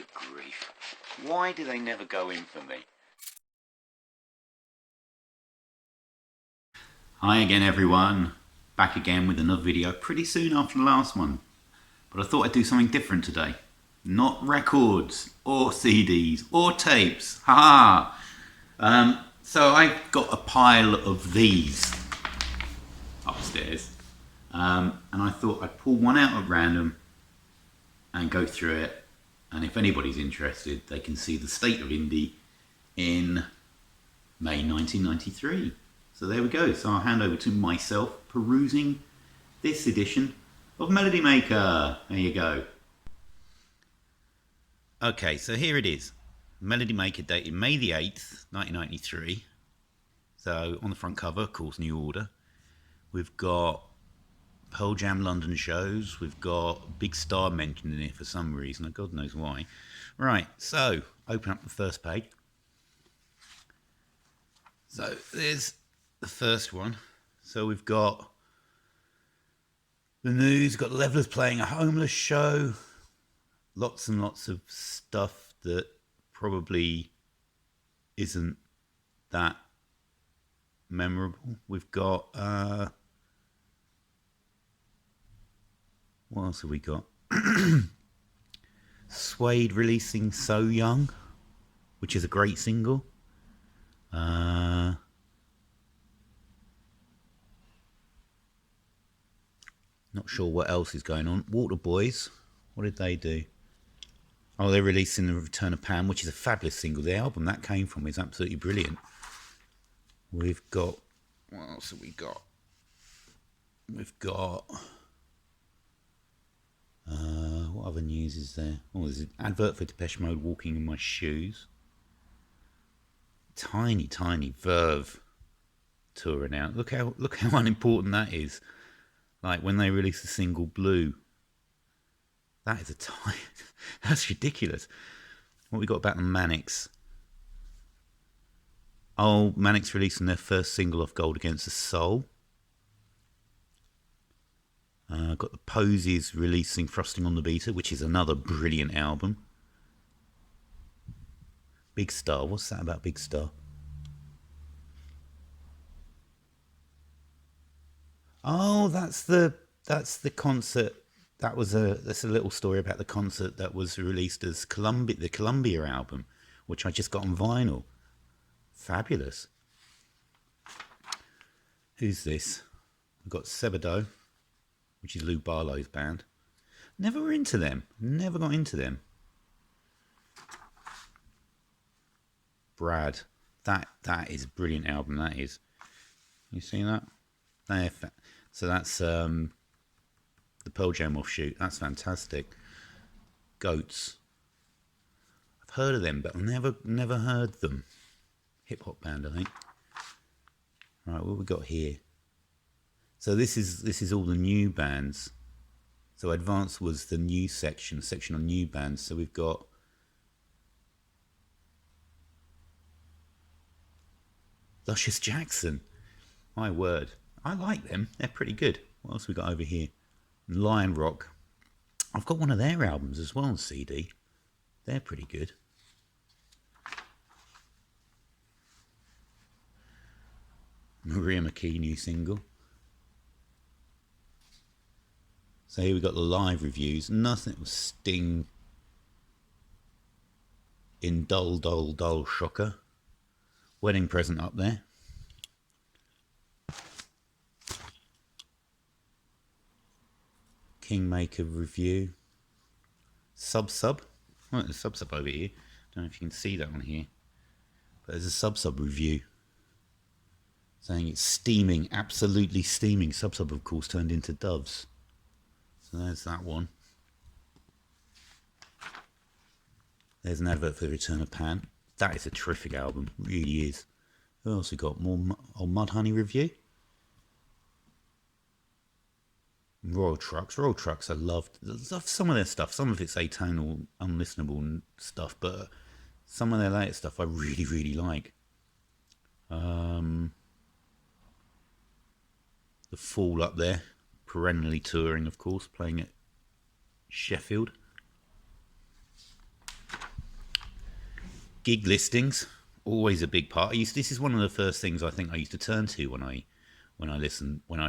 Good grief. Why do they never go in for me? Hi again everyone, back again with another video pretty soon after the last one. But I thought I'd do something different today. Not records, or CDs, or tapes, haha! So I've got a pile of these upstairs. And I thought I'd pull one out at random and go through it. And if anybody's interested, they can see the state of indie in May 1993. So there we go. So I'll hand over to myself perusing this edition of Melody Maker. There you go. Okay, so here it is. Melody Maker dated May the 8th, 1993. So on the front cover, of course, New Order. We've got Pearl Jam London shows. We've got Big Star mentioned in it for some reason. God knows why. Right, so open up the first page. So there's the first one. So we've got the news, got the Levellers playing a homeless show. Lots and lots of stuff that probably isn't that memorable. We've got what else have we got? Suede releasing So Young, which is a great single. Not sure what else is going on. Water Boys, what did they do? Oh, they're releasing The Return of Pam, which is a fabulous single. The album that came from is absolutely brilliant. We've got, what else have we got? We've got, what other news is there? Oh, there's an advert for Depeche Mode, Walking in My Shoes. Tiny, tiny Verve touring out. Look how unimportant that is. Like when they released the single Blue. That is a tiny, that's ridiculous. What we got about the Manics? Oh, Manics releasing their first single off Gold Against the Soul. Got the Posies releasing Frosting on the Beta, which is another brilliant album. Big Star, what's that about Big Star? Oh, that's the concert. That's a little story about the concert that was released as the Columbia album, which I just got on vinyl. Fabulous. Who's this? We've got Sebado, which is Lou Barlow's band. Never were into them. Never got into them. Brad. That is a brilliant album, that is. You seen that? So that's the Pearl Jam offshoot. That's fantastic. Goats. I've heard of them, but I've never heard them. Hip hop band, I think. Right, what have we got here? So this is all the new bands. So Advance was the new section on new bands. So we've got Luscious Jackson. My word. I like them. They're pretty good. What else we got over here? Lion Rock. I've got one of their albums as well on CD. They're pretty good. Maria McKee new single. So here we got the live reviews. Nothing was Sting in Dull Dull Dull Shocker. Wedding Present up there. Kingmaker review. Sub. Oh, there's a sub over here. Don't know if you can see that one here. But there's a sub review. Saying it's steaming, absolutely steaming. Sub, of course, turned into doves. So there's that one. There's an advert for The Return of Pan. That is a terrific album. Really is. Who else we got? More Mudhoney review. Royal Trucks. I loved some of their stuff. Some of it's atonal, unlistenable stuff, but some of their later stuff I really, really like. The Fall up there, perennially touring, of course, playing at Sheffield. Gig listings, always a big part. This is one of the first things I think I used to turn to when I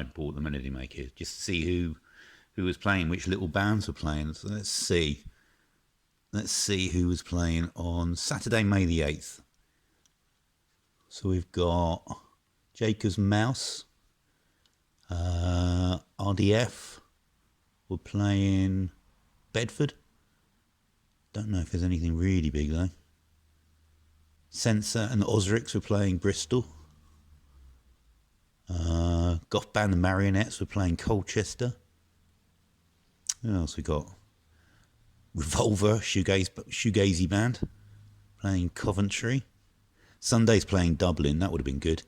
bought the Melody Maker, just to see who was playing, which little bands were playing. So let's see who was playing on Saturday, May the 8th. So we've got Jacob's Mouse, RDF. We're playing Bedford. Don't know if there's anything really big though. Sensor and the Osricks were playing Bristol. Goth Band and Marionettes were playing Colchester. Who else we got? Revolver, shoegazy band, playing Coventry. Sunday's playing Dublin, that would have been good.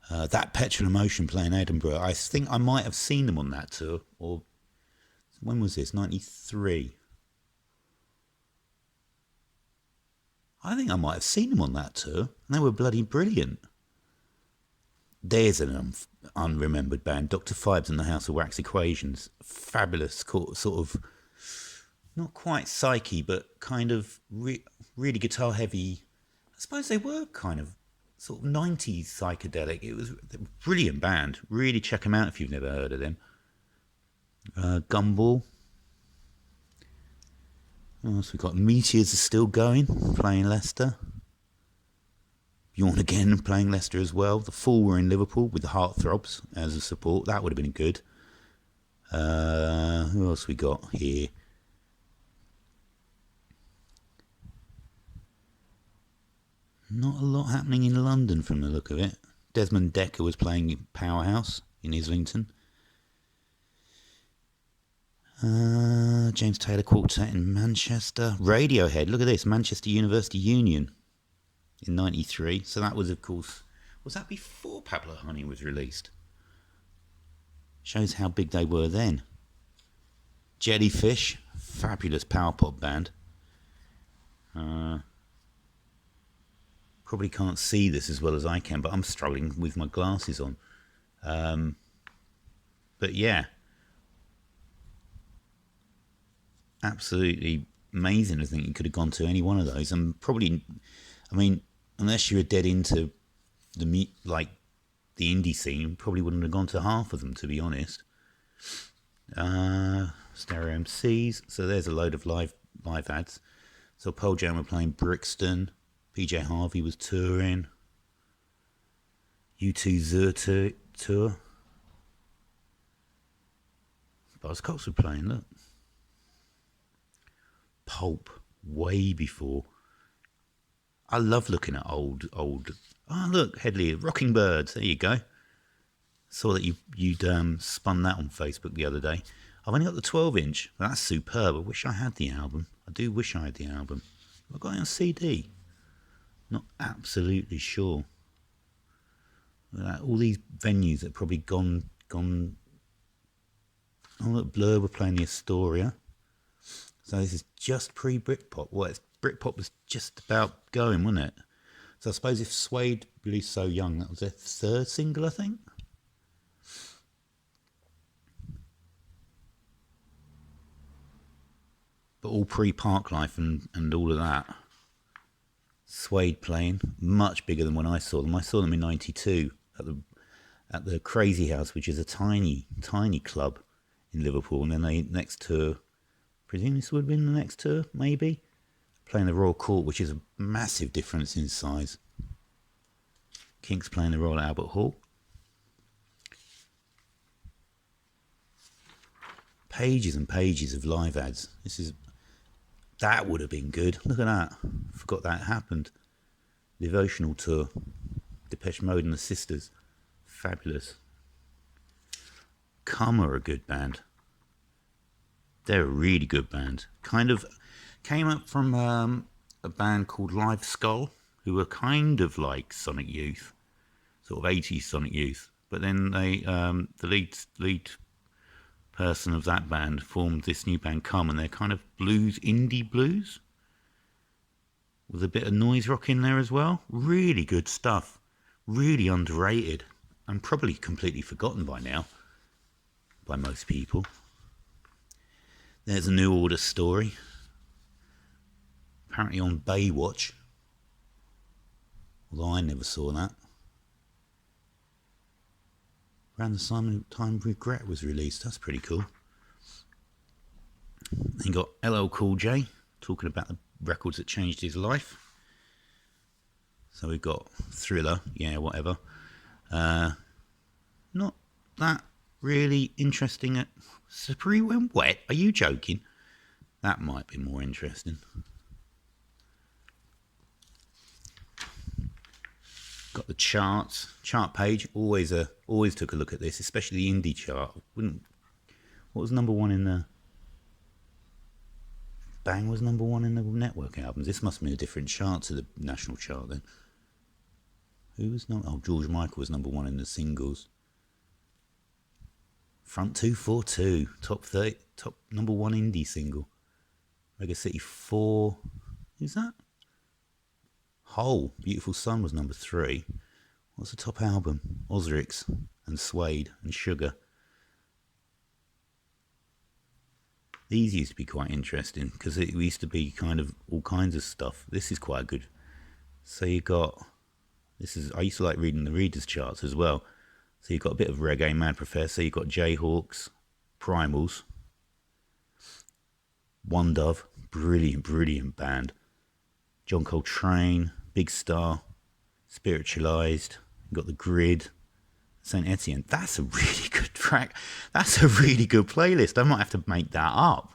That Petrol Emotion playing Edinburgh. I think I might have seen them on that tour. Or when was this? 93. I think I might have seen them on that tour, and they were bloody brilliant. There's an unremembered band, Dr. Fibes and the House of Wax Equations. Fabulous, sort of, not quite psyche, but kind of really guitar heavy. I suppose they were kind of sort of 90s psychedelic. It was a brilliant band. Really check them out if you've never heard of them. Gumball. What else we got? Meteors are still going, playing Leicester. Bjorn again playing Leicester as well. The Fall were in Liverpool with the Heartthrobs as a support. That would have been good. Who else we got here? Not a lot happening in London from the look of it. Desmond Decker was playing Powerhouse in Islington. James Taylor Quartet in Manchester. Radiohead, look at this, Manchester University Union in 93. So that was, of course, was that before Pablo Honey was released? Shows how big they were then. Jellyfish, fabulous power pop band. Probably can't see this as well as I can, but I'm struggling with my glasses on. But yeah, absolutely amazing. I think you could have gone to any one of those, and probably, I mean, unless you were dead into the indie scene, probably wouldn't have gone to half of them, to be honest. Stereo MCs. So there's a load of live ads. So Pearl Jam were playing Brixton. PJ Harvey was touring. U2 Zur tour. Buzzcocks were playing, look. Pulp, way before. I love looking at old. Oh, look, Headley, Rocking Birds. There you go. Saw that you'd spun that on Facebook the other day. I've only got the 12-inch. That's superb. I wish I had the album. I do wish I had the album. Have I got it on CD? Not absolutely sure. All these venues that have probably gone. Oh, look, Blur were playing the Astoria. So this is just pre-Britpop. Well, Britpop was just about going, wasn't it? So I suppose if Suede released So Young, that was their third single, I think. But all pre-Parklife and all of that. Suede playing, much bigger than when I saw them. I saw them in 92 at the Crazy House, which is a tiny club in Liverpool. And then they next tour, presume this would have been the next tour, maybe, playing the Royal Court, which is a massive difference in size. Kinks playing the Royal Albert Hall. Pages and pages of live ads. That would have been good. Look at that. Forgot that happened. Devotional tour. Depeche Mode and the Sisters. Fabulous. Cum are a good band. They're a really good band. Kind of came up from a band called Live Skull, who were kind of like Sonic Youth, sort of 80s Sonic Youth. But then they, the lead person of that band formed this new band, Cum, and they're kind of blues, indie blues, with a bit of noise rock in there as well. Really good stuff. Really underrated, and probably completely forgotten by now by most people. There's a New Order story, apparently on Baywatch. Although I never saw that. Around the same time Regret was released. That's pretty cool. Then you got LL Cool J talking about the records that changed his life. So we've got Thriller, yeah, whatever. Not that really interesting. Slippery When Wet? Are you joking? That might be more interesting. Got the charts, chart page. Always took a look at this, especially the indie chart. What was number one in the? Bang was number one in the network albums. This must be a different chart to the national chart then. Who was number? Oh, George Michael was number one in the singles. Front 242, top 30, top number one indie single. Mega City 4. Who's that? Hole, Beautiful Sun was number 3. What's the top album? Ozrix and Suede and Sugar. These used to be quite interesting because it used to be kind of all kinds of stuff. This is quite good. So you got, I used to like reading the readers' charts as well. So you've got a bit of reggae, Mad Professor. You've got Jayhawks, Primals, One Dove, brilliant band. John Coltrane, Big Star, Spiritualized. You've got The Grid, Saint Etienne. That's a really good track. That's a really good playlist. I might have to make that up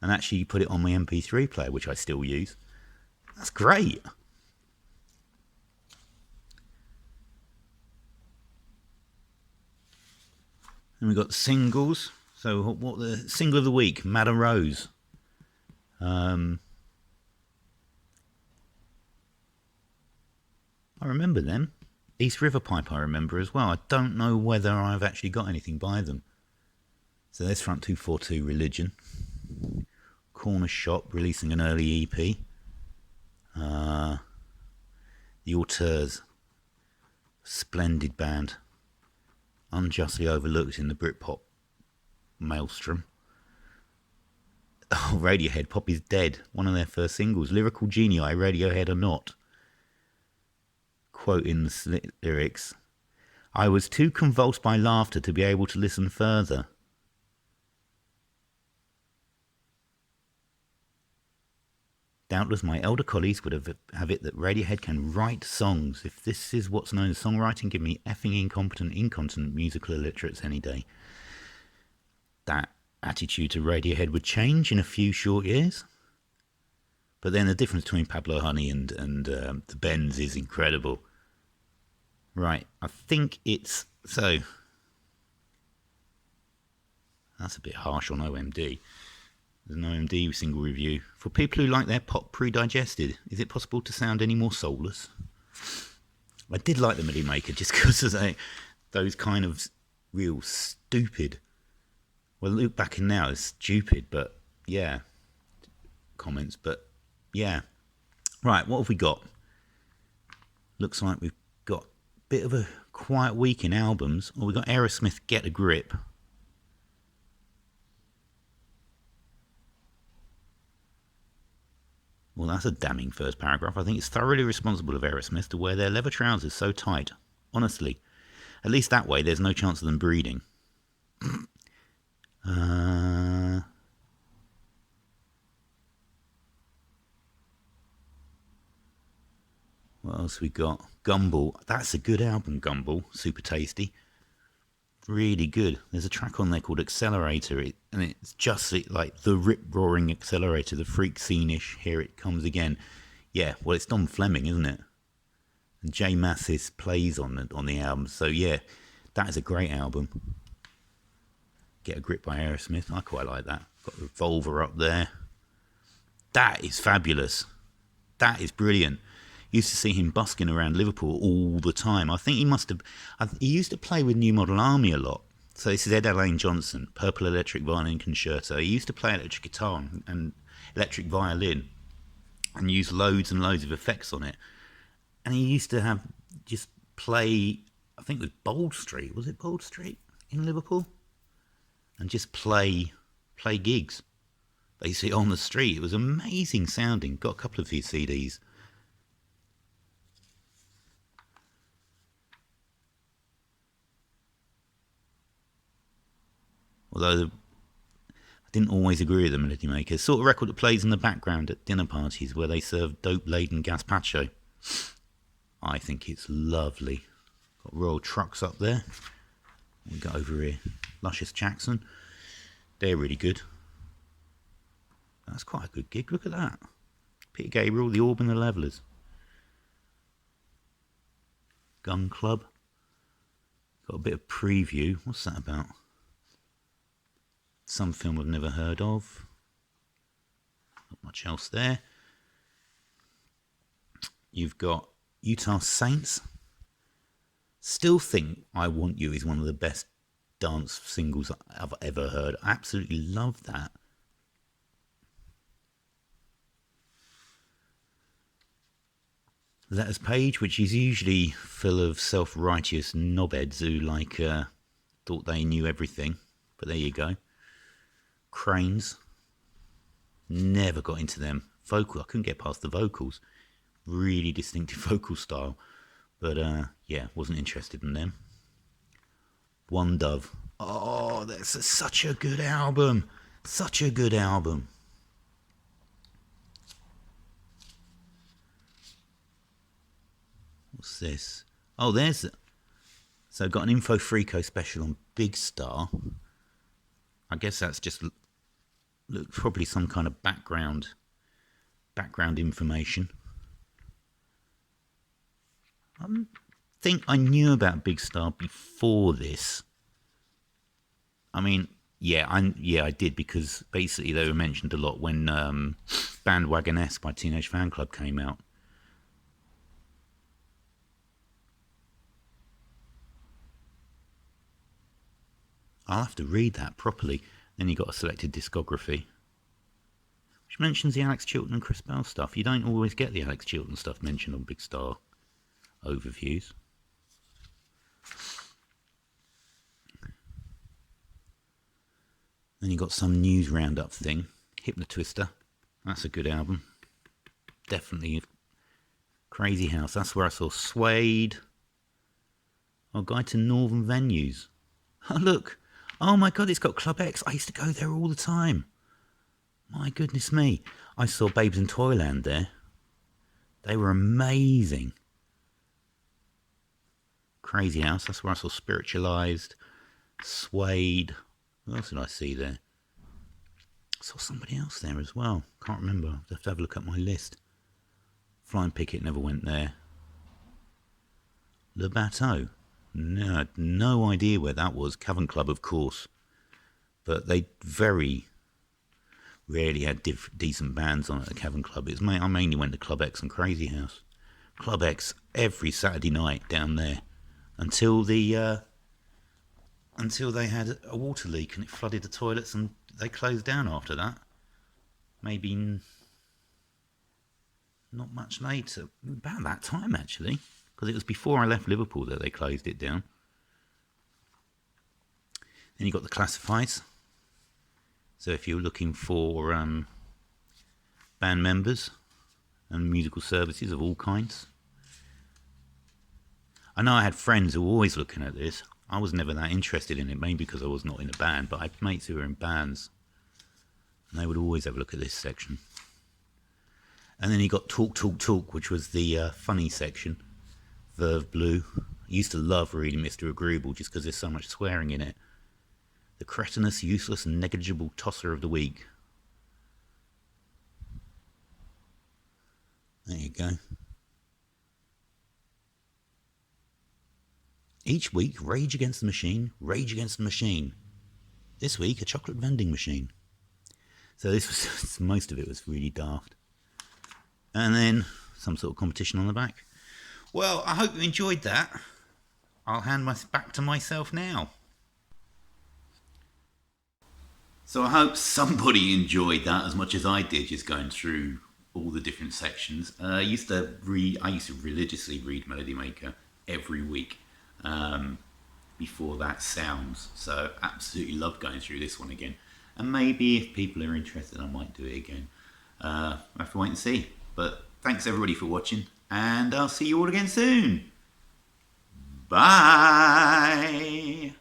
and actually put it on my MP3 player, which I still use. That's great. And we've got the singles. So what the single of the week? Madam Rose. I remember them. East River Pipe I remember as well. I don't know whether I've actually got anything by them. So there's Front 242 Religion. Corner Shop releasing an early EP. The Auteurs. Splendid band. Unjustly overlooked in the Britpop maelstrom. Oh, Radiohead, Pop is Dead. One of their first singles. Lyrical genii, Radiohead or not. Quote in the lyrics, I was too convulsed by laughter to be able to listen further. Doubtless my elder colleagues would have it that Radiohead can write songs. If this is what's known as songwriting, give me effing incontinent musical illiterates any day. That attitude to Radiohead would change in a few short years. But then the difference between Pablo Honey and the Bends is incredible. Right, I think it's... So, that's a bit harsh on OMD. There's an OMD single review. For people who like their pop pre-digested, is it possible to sound any more soulless? I did like the Millie Maker just because of those kind of real stupid... Well, look back in now, it's stupid, but yeah. Comments, but yeah. Right, what have we got? Looks like we've got a bit of a quiet week in albums. Well, we've got Aerosmith, Get a Grip. Well, that's a damning first paragraph. I think it's thoroughly responsible of Aerosmith to wear their leather trousers so tight. Honestly. At least that way there's no chance of them breeding. What else we got? Gumball. That's a good album, Gumball. Super tasty. Really good. There's a track on there called Accelerator, and it's just like the rip-roaring Accelerator, the freak scene-ish, Here It Comes Again. Yeah, well, it's Don Fleming, isn't it? And Jay Massis plays on the album, so yeah, that is a great album. Get a Grip by Aerosmith. I quite like that. Got Revolver up there. That is fabulous. That is brilliant. Used to see him busking around Liverpool all the time. I think he must have... He used to play with New Model Army a lot. So this is Ed Alain Johnson, Purple Electric Violin Concerto. He used to play electric guitar and electric violin and use loads and loads of effects on it. And he used to have just play... I think it was Bold Street. Was it Bold Street in Liverpool? And just play gigs, basically on the street. It was amazing sounding. Got a couple of his CDs. Although I didn't always agree with the Melody Maker. It's the sort of record that plays in the background at dinner parties where they serve dope-laden gazpacho. I think it's lovely. Got Royal Trucks up there. We got over here Luscious Jackson. They're really good. That's quite a good gig. Look at that. Peter Gabriel, the Orb and the Levellers. Gun Club. Got a bit of preview. What's that about? Some film I've never heard of. Not much else there. You've got Utah Saints. Still think I Want You is one of the best dance singles I've ever heard. I absolutely love that. Letters Page, which is usually full of self-righteous knobheads who thought they knew everything. But there you go. Cranes. Never got into them. I couldn't get past the vocals. Really distinctive vocal style. But yeah, wasn't interested in them. One Dove. Oh, that's such a good album. Such a good album. What's this? Oh, so got an Info Freako special on Big Star. I guess that's just probably some kind of background information. I think I knew about Big Star before this. I mean, I did, because basically they were mentioned a lot when Bandwagon-esque by Teenage Fan Club came out. I'll have to read that properly. Then you got a selected discography, which mentions the Alex Chilton and Chris Bell stuff. You don't always get the Alex Chilton stuff mentioned on Big Star overviews. Then you got some news roundup thing. Hypnotwister. That's a good album. Definitely. Crazy House. That's where I saw Suede. Oh, Guide to Northern Venues. Oh, look. Oh my God, it's got Club X. I used to go there all the time. My goodness me. I saw Babes in Toyland there. They were amazing. Crazy House. That's where I saw Spiritualized. Suede. What else did I see there? I saw somebody else there as well. Can't remember. I'll have to have a look at my list. Flying Picket never went there. Le Bateau. No, I had no idea where that was. Cavern Club, of course. But they very rarely had decent bands on at the Cavern Club. I mainly went to Club X and Crazy House. Club X every Saturday night down there. Until they had a water leak and it flooded the toilets, and they closed down after that. Maybe not much later. About that time, actually. Because it was before I left Liverpool that they closed it down. Then you got the Classifieds. So if you're looking for band members and musical services of all kinds. I know I had friends who were always looking at this. I was never that interested in it, mainly because I was not in a band, but I had mates who were in bands. And they would always have a look at this section. And then you got Talk, Talk, Talk, which was the funny section. Verve Blue. I used to love reading Mr. Agreeable just because there's so much swearing in it. The cretinous, useless, and negligible tosser of the week. There you go. Each week, Rage Against the Machine, Rage Against the Machine. This week, a chocolate vending machine. So this was most of it was really daft. And then some sort of competition on the back. Well, I hope you enjoyed that. I'll hand back to myself now. So I hope somebody enjoyed that as much as I did, just going through all the different sections. I used to religiously read Melody Maker every week before that Sounds. So absolutely love going through this one again. And maybe if people are interested, I might do it again. I have to wait and see. But thanks everybody for watching, and I'll see you all again soon. Bye.